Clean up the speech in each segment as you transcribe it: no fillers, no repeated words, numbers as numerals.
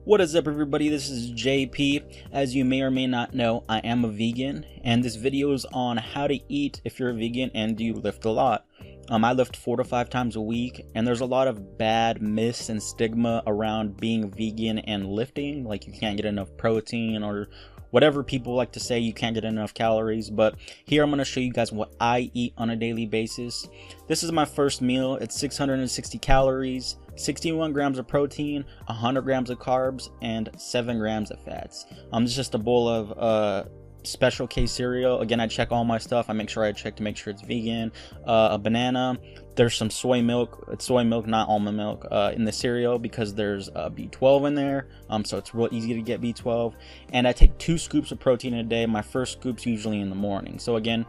What is up, everybody? This is JP. As you may or may not know, I am a vegan, and this video is on how to eat if you're a vegan and do you lift a lot. I lift 4 to 5 times a week, and there's a lot of bad myths and stigma around being vegan and lifting, like you can't get enough protein or whatever people like to say, you can't get enough calories. But here I'm going to show you guys what I eat on a daily basis. This is my first meal. It's 660 calories, 61 grams of protein, 100 grams of carbs, and 7 grams of fats. It's just a bowl of special K cereal. Again, I check all my stuff. I make sure I check to make sure it's vegan. A banana. There's some soy milk. It's soy milk, not almond milk, in the cereal because there's B12 in there. So it's real easy to get B12. And I take 2 scoops of protein a day. My first scoop's usually in the morning. So again,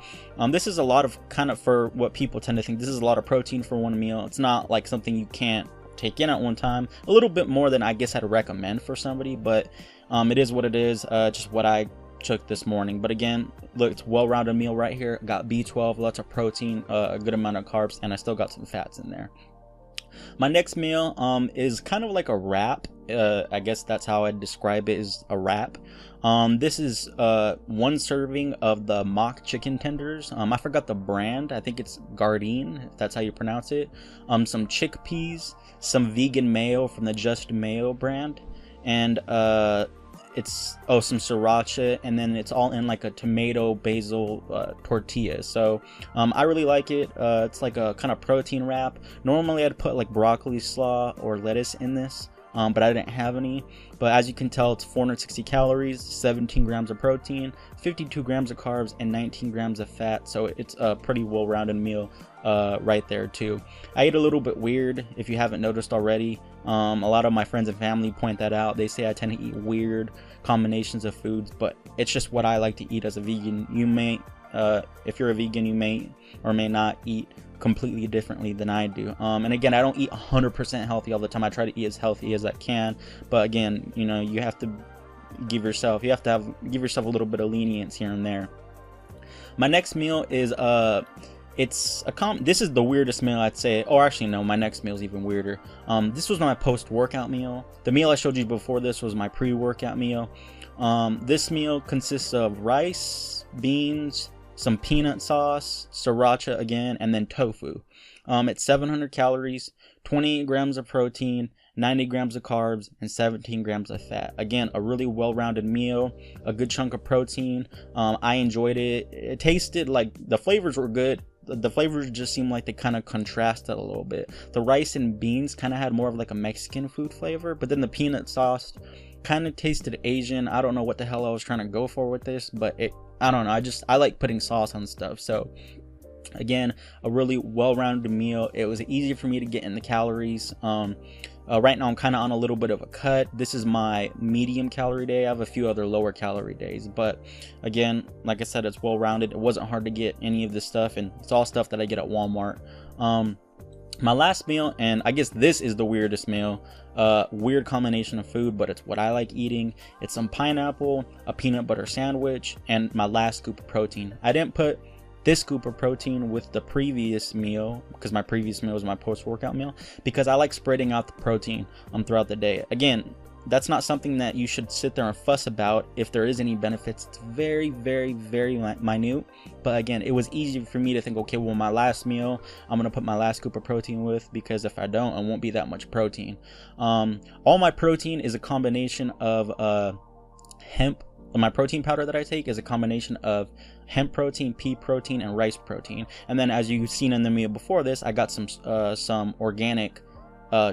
this is a lot of kind of for what people tend to think. This is a lot of protein for one meal. It's not like something you can't take in at one time. A little bit more than I guess I'd recommend for somebody, but it is what it is. Just what I took this morning. But again, look, it's well-rounded meal right here. Got B12, lots of protein, a good amount of carbs, and I still got some fats in there. My next meal is kind of like a wrap. I guess that's how I'd describe it, is a wrap. This is 1 serving of the mock chicken tenders. I forgot the brand. I think it's Gardein, if that's how you pronounce it. Some chickpeas, some vegan mayo from the Just Mayo brand, and some sriracha, and then it's all in like a tomato basil tortilla. So I really like it. It's like a kind of protein wrap. Normally I'd put like broccoli slaw or lettuce in this, but I didn't have any. But as you can tell, it's 460 calories, 17 grams of protein, 52 grams of carbs, and 19 grams of fat. So it's a pretty well-rounded meal right there too. I eat a little bit weird, if you haven't noticed already. A lot of my friends and family point that out. They say I tend to eat weird combinations of foods, but it's just what I like to eat as a vegan. You may, if you're a vegan, you may or may not eat completely differently than I do. And again, I don't eat 100% healthy all the time. I try to eat as healthy as I can, but again, you know, you have to give yourself a little bit of lenience here and there. My next meal is this is the weirdest meal I'd say, or actually no, my next meal is even weirder. This was my post-workout meal. The meal I showed you before this was my pre-workout meal. This meal consists of rice, beans, some peanut sauce, sriracha again, and then tofu. It's 700 calories, 28 grams of protein, 90 grams of carbs, and 17 grams of fat. Again, a really well-rounded meal, a good chunk of protein. I enjoyed it. It tasted like, the flavors were good. The flavors just seemed like they kind of contrasted a little bit. The rice and beans kind of had more of like a Mexican food flavor, but then the peanut sauce kind of tasted Asian. I don't know what the hell I was trying to go for with this, but I don't know. I like putting sauce on stuff. So again, a really well-rounded meal. It was easy for me to get in the calories. Right now I'm kind of on a little bit of a cut. This is my medium calorie day. I have a few other lower calorie days, but again, like I said, it's well-rounded. It wasn't hard to get any of this stuff, and it's all stuff that I get at Walmart. My last meal, and I guess this is the weirdest meal, weird combination of food, but it's what I like eating. It's some pineapple, a peanut butter sandwich, and my last scoop of protein. I didn't put this scoop of protein with the previous meal, because my previous meal was my post-workout meal, because I like spreading out the protein throughout the day. Again, that's not something that you should sit there and fuss about if there is any benefits. It's very, very, very minute. But again, it was easy for me to think, okay, well, my last meal, I'm going to put my last scoop of protein with, because if I don't, it won't be that much protein. All my protein is a combination of hemp. My protein powder that I take is a combination of hemp protein, pea protein, and rice protein. And then, as you've seen in the meal before this, I got some organic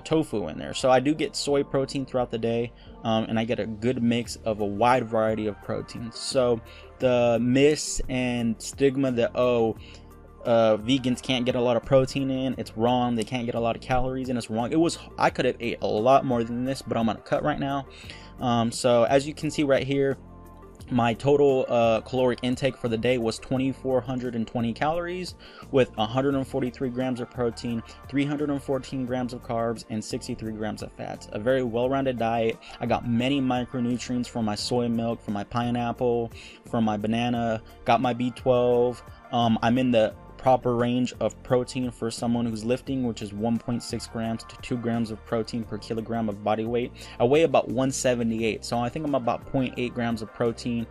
tofu in there. So I do get soy protein throughout the day, and I get a good mix of a wide variety of proteins. So the myths and stigma that vegans can't get a lot of protein in, it's wrong. They can't get a lot of calories in, it's wrong. I could have ate a lot more than this, but I'm on a cut right now. So as you can see right here, my total caloric intake for the day was 2,420 calories with 143 grams of protein, 314 grams of carbs, and 63 grams of fats. A very well-rounded diet. I got many micronutrients from my soy milk, from my pineapple, from my banana, got my B12. I'm in the proper range of protein for someone who's lifting, which is 1.6 grams to 2 grams of protein per kilogram of body weight. I weigh about 178, so I think I'm about 0.8 grams of protein,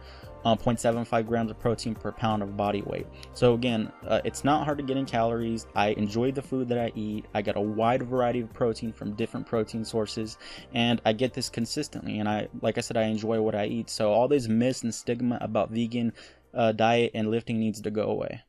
0.75 grams of protein per pound of body weight. So again, it's not hard to get in calories. I enjoy the food that I eat. I get a wide variety of protein from different protein sources, and I get this consistently. And like I said, I enjoy what I eat. So all this myths and stigma about vegan diet and lifting needs to go away.